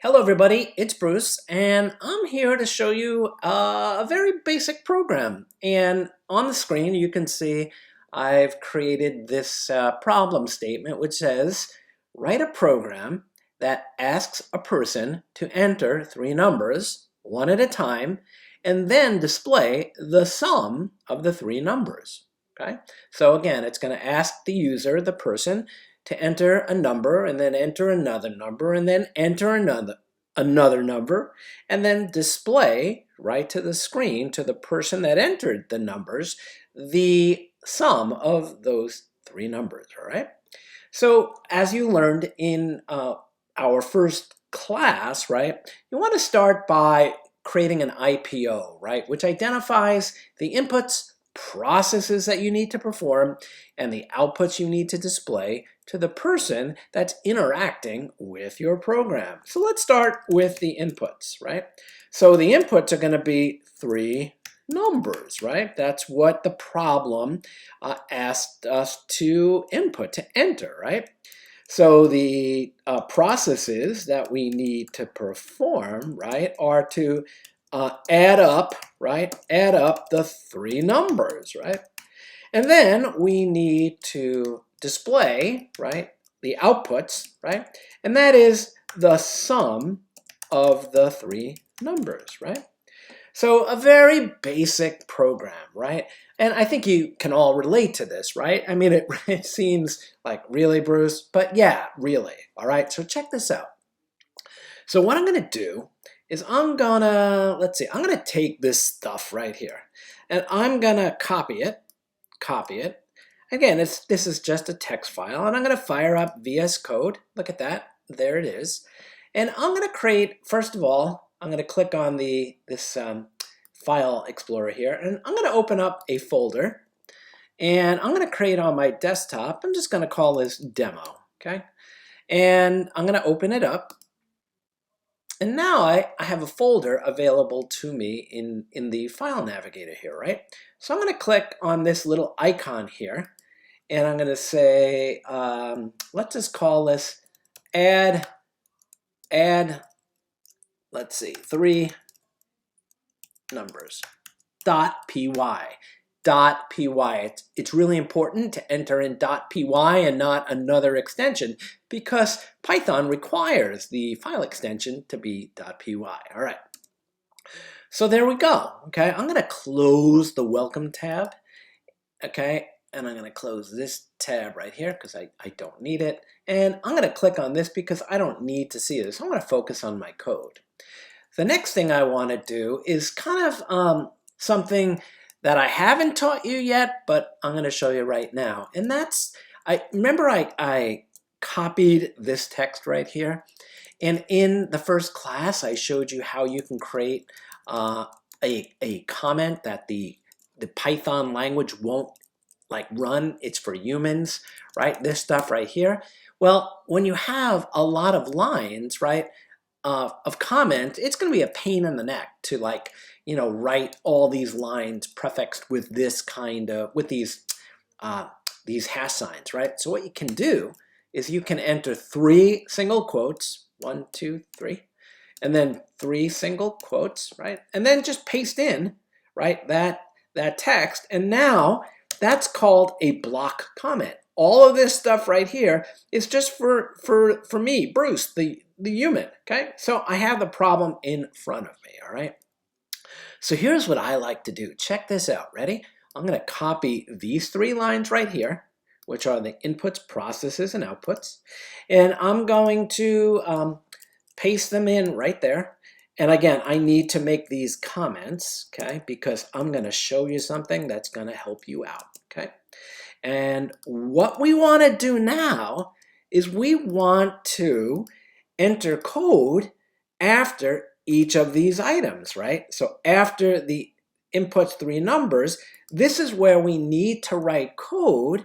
Hello everybody, it's Bruce and I'm here to show you a very basic program. And on the screen you can see I've created this problem statement which says write a program that asks a person to enter three numbers one at a time and then display the sum of the three numbers. Okay, so again it's going to ask the user, the person, to enter a number and then enter another number and then enter another number and then display right to the screen to the person that entered the numbers the sum of those three numbers. All right, so as you learned in our first class, right, you want to start by creating an IPO, right, which identifies the inputs, processes that you need to perform, and the outputs you need to display to the person that's interacting with your program. So let's start with the inputs, right? So the inputs are going to be three numbers, right? That's what the problem asked us to input, to enter, right? So the processes that we need to perform, right, are to add up, right? Add up the three numbers, right? And then we need to display, right, the outputs, right? And that is the sum of the three numbers, right? So a very basic program, right? And I think you can all relate to this, right? I mean, it seems like, really, Bruce? But yeah, really, all right? So check this out. So what I'm going to do is I'm going to take this stuff right here, and I'm going to copy it. Again, this is just a text file, and I'm going to fire up VS Code. Look at that. There it is. And I'm going to create, first of all, I'm going to click on this file explorer here, and I'm going to open up a folder, and I'm going to create on my desktop. I'm just going to call this demo, okay? And I'm going to open it up. And now I have a folder available to me in the file navigator here, right? So I'm going to click on this little icon here, and I'm going to say, let's just call this add, let's see, three numbers, .py. .py. It's really important to enter in .py and not another extension because Python requires the file extension to be .py. All right. So there we go. Okay, I'm going to close the welcome tab. Okay, and I'm going to close this tab right here because I don't need it. And I'm going to click on this because I don't need to see this. I'm going to focus on my code. The next thing I want to do is kind of something that I haven't taught you yet, but I'm going to show you right now. And that's, remember I copied this text right here. And in the first class, I showed you how you can create a comment that the Python language won't run. It's for humans, right? This stuff right here. Well, when you have a lot of lines, right, of comment, it's going to be a pain in the neck to write all these lines prefixed with this kind of, with these hash signs, right? So what you can do is you can enter three single quotes, 1, 2, 3, and then three single quotes, right? And then just paste in, right, that text, and now that's called a block comment. All of this stuff right here is just for me, Bruce, the human, okay? So I have the problem in front of me, all right? So here's what I like to do. Check this out. Ready? I'm going to copy these three lines right here, which are the inputs, processes, and outputs. And I'm going to paste them in right there. And again, I need to make these comments, okay, because I'm going to show you something that's going to help you out, okay? And what we want to do now is we want to enter code after each of these items, right? So after the inputs three numbers, this is where we need to write code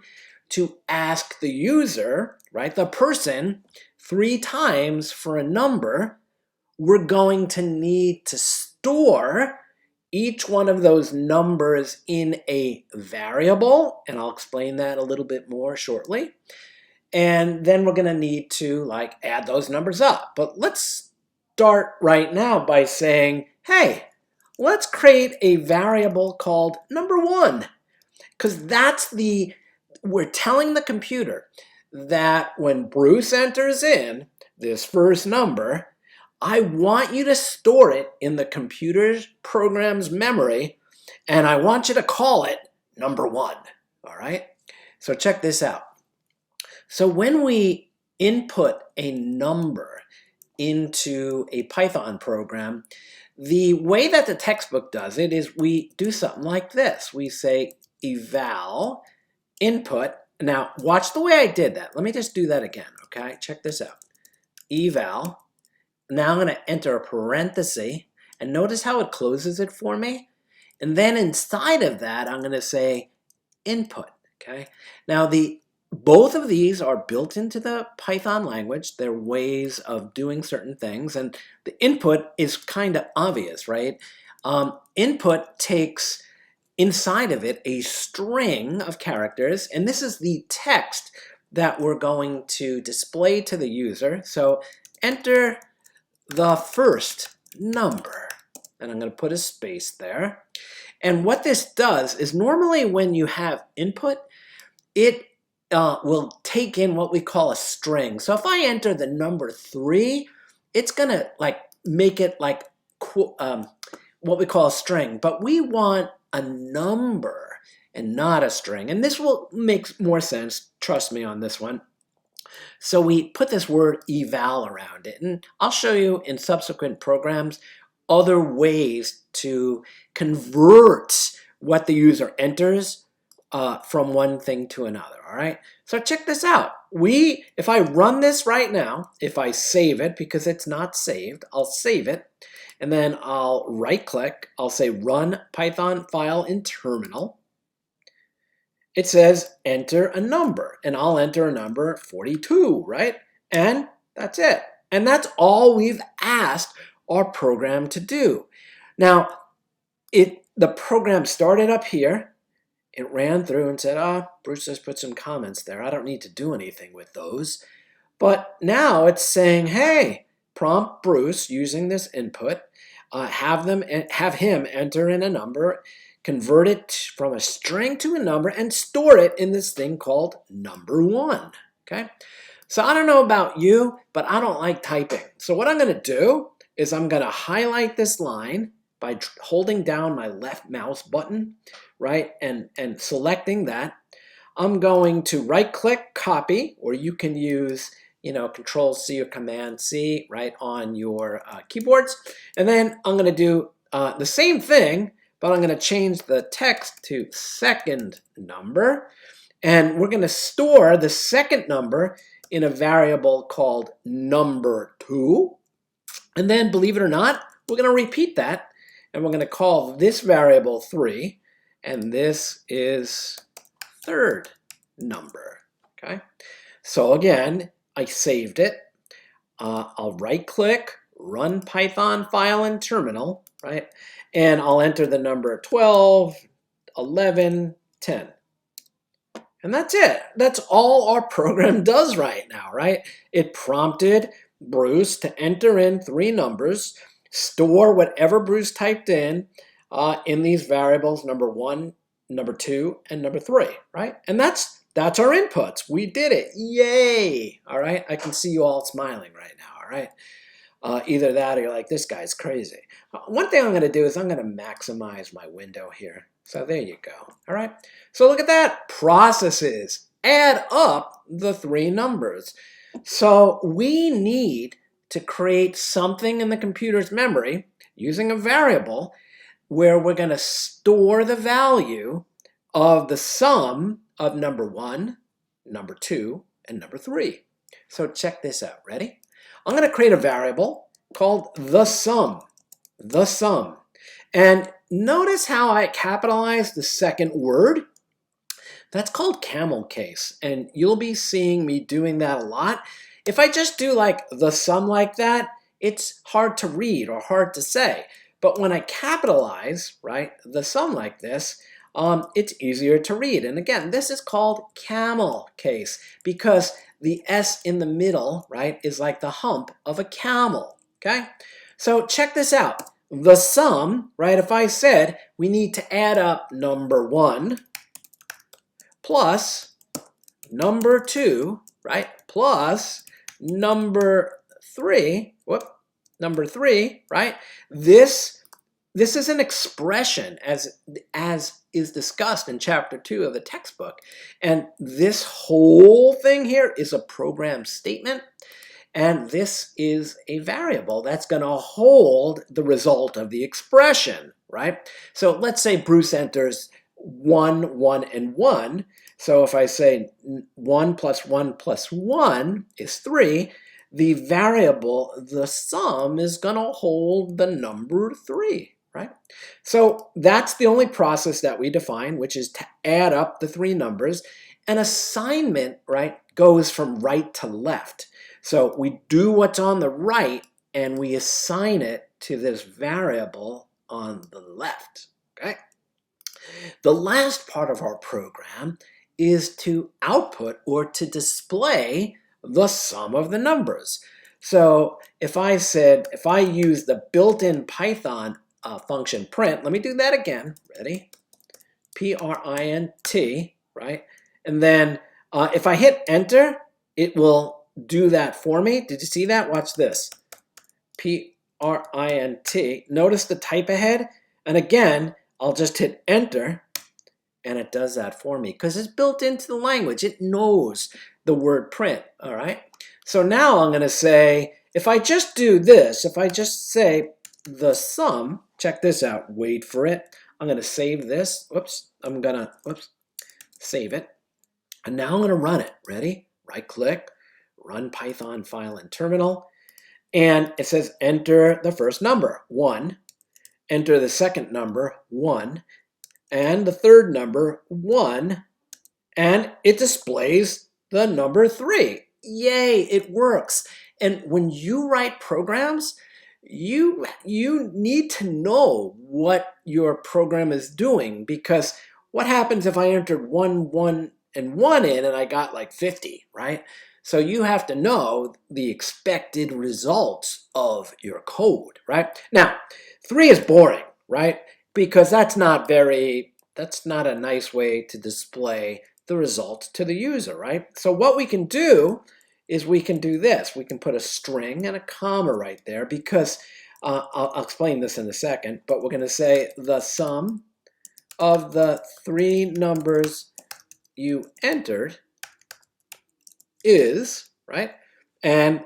to ask the user, right, the person, three times for a number. We're going to need to store each one of those numbers in a variable, and I'll explain that a little bit more shortly. And then we're going to need to add those numbers up. But let's start right now by saying, hey, let's create a variable called number1. Because we're telling the computer that when Bruce enters in this first number, I want you to store it in the computer's program's memory, and I want you to call it number1. All right? So check this out. So when we input a number into a Python program, the way that the textbook does it is we do something like this. We say eval input. Now watch the way I did that. Let me just do that again, okay? Check this out. Eval. Now I'm going to enter a parenthesis, and notice how it closes it for me? And then inside of that, I'm going to say input, okay? Now both of these are built into the Python language. They're ways of doing certain things, and the input is kind of obvious, right? Input takes inside of it a string of characters, and this is the text that we're going to display to the user. So enter the first number, and I'm going to put a space there. And what this does is normally when you have input, it will take in what we call a string. So if I enter the number 3, it's going to make it like what we call a string. But we want a number and not a string. And this will make more sense. Trust me on this one. So we put this word eval around it. And I'll show you in subsequent programs other ways to convert what the user enters from one thing to another, all right? So check this out. If I run this right now, if I save it, because it's not saved, I'll save it, and then I'll right-click, I'll say Run Python File in Terminal. It says enter a number, and I'll enter a number 42, right? And that's it. And that's all we've asked our program to do. Now, the program started up here. It ran through and said, Bruce just put some comments there. I don't need to do anything with those. But now it's saying, hey, prompt Bruce using this input, have him enter in a number, convert it from a string to a number, and store it in this thing called number1. Okay? So I don't know about you, but I don't like typing. So what I'm going to do is I'm going to highlight this line by holding down my left mouse button, right, and selecting that. I'm going to right-click, copy, or you can use, Control-C or Command-C, right, on your keyboards. And then I'm going to do the same thing, but I'm going to change the text to second number. And we're going to store the second number in a variable called number2. And then, believe it or not, we're going to repeat that. And we're going to call this variable 3. And this is third number. Okay. So again, I saved it. I'll right-click, run Python file in terminal, right? And I'll enter the number 12, 11, 10. And that's it. That's all our program does right now, right? It prompted Bruce to enter in 3 numbers, store whatever Bruce typed in these variables, number 1, number 2, and number 3, right? And that's our inputs. We did it. Yay! All right? I can see you all smiling right now, all right? Either that or you're like, this guy's crazy. One thing I'm going to do is I'm going to maximize my window here. So there you go. All right? So look at that. Processes. Add up the 3 numbers. So we need to create something in the computer's memory using a variable where we're going to store the value of the sum of number 1, number 2, and number 3. So check this out. Ready? I'm going to create a variable called the sum. The sum. And notice how I capitalized the second word? That's called camel case. And you'll be seeing me doing that a lot. If I just do like the sum like that, it's hard to read or hard to say. But when I capitalize, right, the sum like this, it's easier to read. And again, this is called camel case because the S in the middle, right, is like the hump of a camel. okay? So check this out. The sum, right, if I said we need to add up number 1 plus number 2, right, plus number 3, number 3, right? This is an expression as is discussed in chapter 2 of the textbook. And this whole thing here is a program statement. And this is a variable that's going to hold the result of the expression, right? So let's say Bruce enters 1, 1, and 1. So if I say 1 plus 1 plus 1 is 3, the variable, the sum, is going to hold the number 3, right? So that's the only process that we define, which is to add up the 3 numbers. An assignment, right, goes from right to left. So we do what's on the right and we assign it to this variable on the left, okay? The last part of our program is to output or to display the sum of the numbers. So if I use the built-in Python function print, let me do that again, ready? P-R-I-N-T, right? And then if I hit enter, it will do that for me. Did you see that? Watch this. P-R-I-N-T. Notice the type ahead. And again, I'll just hit enter and it does that for me because it's built into the language. It knows the word print, all right? So now I'm going to say, if I just do this, if I just say the sum, check this out, wait for it. I'm going to save this. Save it. And now I'm going to run it. Ready? Right click. Run Python file in terminal, and it says enter the first number, 1, enter the second number, 1, and the third number, 1, and it displays the number 3. Yay, it works. And when you write programs, you need to know what your program is doing, because what happens if I entered 1, 1, and 1 in and I got like 50, right? So you have to know the expected results of your code, right? Now, 3 is boring, right? Because that's not a nice way to display the result to the user, right? So what we can do is we can do this. We can put a string and a comma right there because I'll explain this in a second, but we're going to say the sum of the 3 numbers you entered is, right, and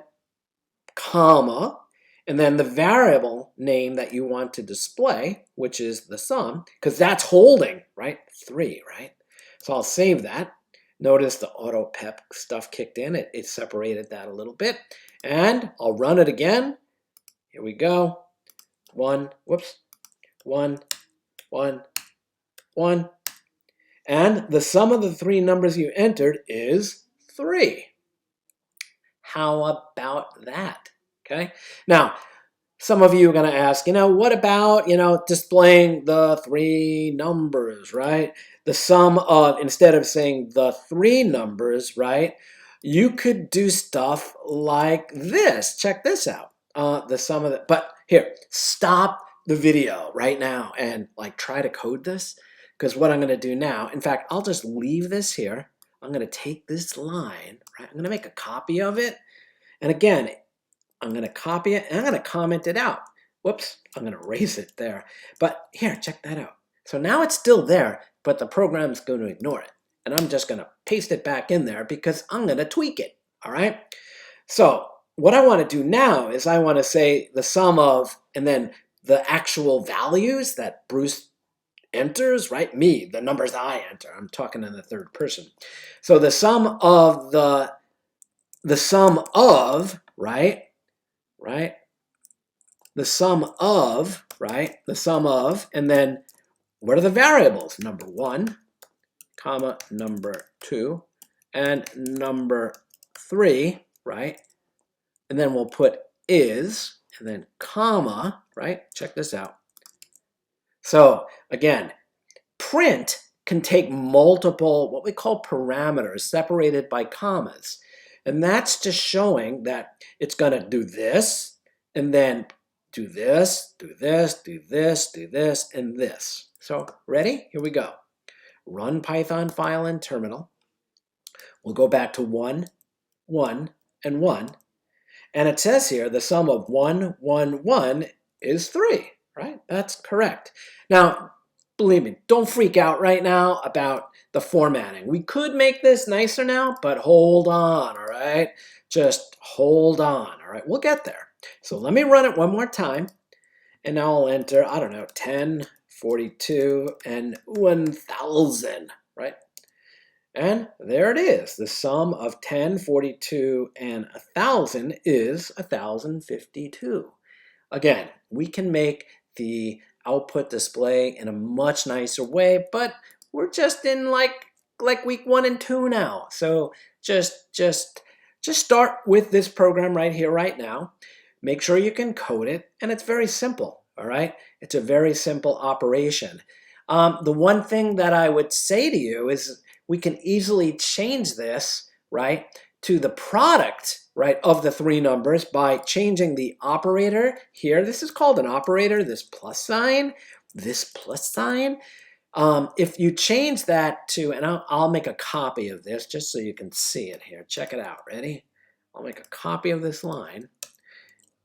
comma, and then the variable name that you want to display, which is the sum, because that's holding, right, 3, right? So I'll save that. Notice the auto pep stuff kicked in. It separated that a little bit. And I'll run it again. Here we go. 1, 1, 1, 1. And the sum of the 3 numbers you entered is 3. How about that? Okay. Now, some of you are going to ask, what about, displaying the 3 numbers, right? The sum of, instead of saying the 3 numbers, right? You could do stuff like this. Check this out. The sum of the, but here, stop the video right now and try to code this. Because what I'm going to do now, in fact, I'll just leave this here. I'm going to take this line, right? I'm going to make a copy of it. And again, I'm going to copy it and I'm going to comment it out. Whoops, I'm going to erase it there. But here, check that out. So now it's still there, but the program's going to ignore it. And I'm just going to paste it back in there because I'm going to tweak it, all right? So what I want to do now is I want to say the sum of, and then the actual values that Bruce enters, right? Me, the numbers that I enter. I'm talking in the third person. So the sum of the sum of, right? The sum of, right? The sum of, and then what are the variables? Number 1, comma, number 2, and number 3, right? And then we'll put is, and then comma, right? Check this out. So again, print can take multiple, what we call parameters, separated by commas. And that's just showing that it's going to do this, and then do this, do this, do this, do this, and this. So ready? Here we go. Run Python file in terminal. We'll go back to 1, 1, and 1. And it says here the sum of 1, 1, 1 is 3, right? That's correct. Now, believe me, don't freak out right now about the formatting. We could make this nicer now, but hold on, all right? Just hold on, all right? We'll get there. So let me run it one more time, and now I'll enter, I don't know, 10, 42, and 1,000, right? And there it is. The sum of 10, 42, and 1,000 is 1,052. Again, we can make the output display in a much nicer way, but we're just in like week 1 and 2 now. So just start with this program right here, right now. Make sure you can code it, and it's very simple, all right? It's a very simple operation. The one thing that I would say to you is we can easily change this, right, to the product, right, of the 3 numbers by changing the operator here. This is called an operator, this plus sign. If you change that to, and I'll make a copy of this just so you can see it here. Check it out. Ready? I'll make a copy of this line,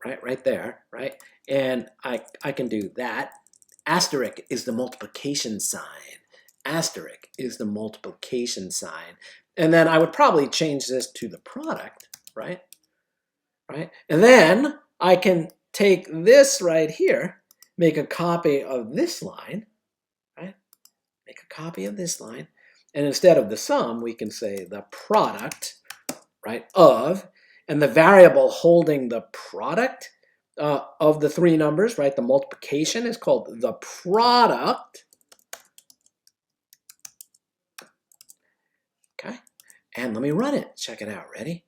right there, right? And I can do that. Asterisk is the multiplication sign. Asterisk is the multiplication sign. And then I would probably change this to the product, right? And then I can take this right here, make a copy of this line, right? Make a copy of this line. And instead of the sum, we can say the product, right, of, and the variable holding the product of the 3 numbers, right? The multiplication is called the product. Okay, and let me run it. Check it out. Ready?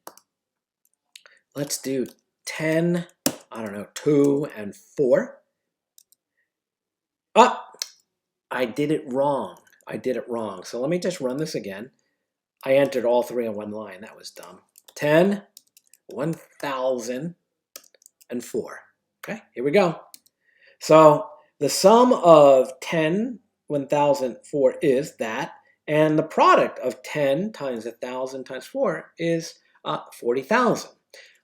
Let's do 10, 2, and 4. I did it wrong. So let me just run this again. I entered all 3 in one line. That was dumb. 10, 1,000, and 4. Okay, here we go. So the sum of 10, 1,000, 4 is that, and the product of 10 times 1,000 times 4 is 40,000.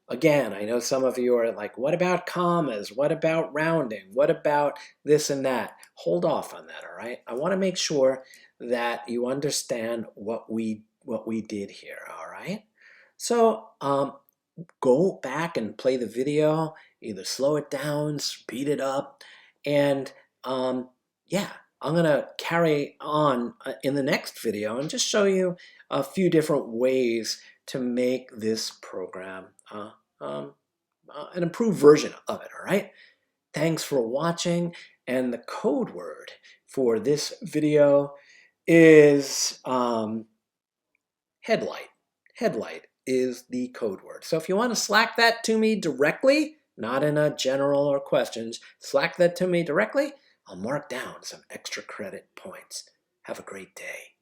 Again, I know some of you are like, what about commas? What about rounding? What about this and that? Hold off on that, all right? I want to make sure that you understand what we did here, all right? So go back and play the video, either slow it down, speed it up, and yeah, I'm going to carry on in the next video and just show you a few different ways to make this program an improved version of it, all right? Thanks for watching, and the code word for this video is headlight. Headlight is the code word. So if you want to Slack that to me directly, not in a general or questions, Slack that to me directly, I'll mark down some extra credit points. Have a great day.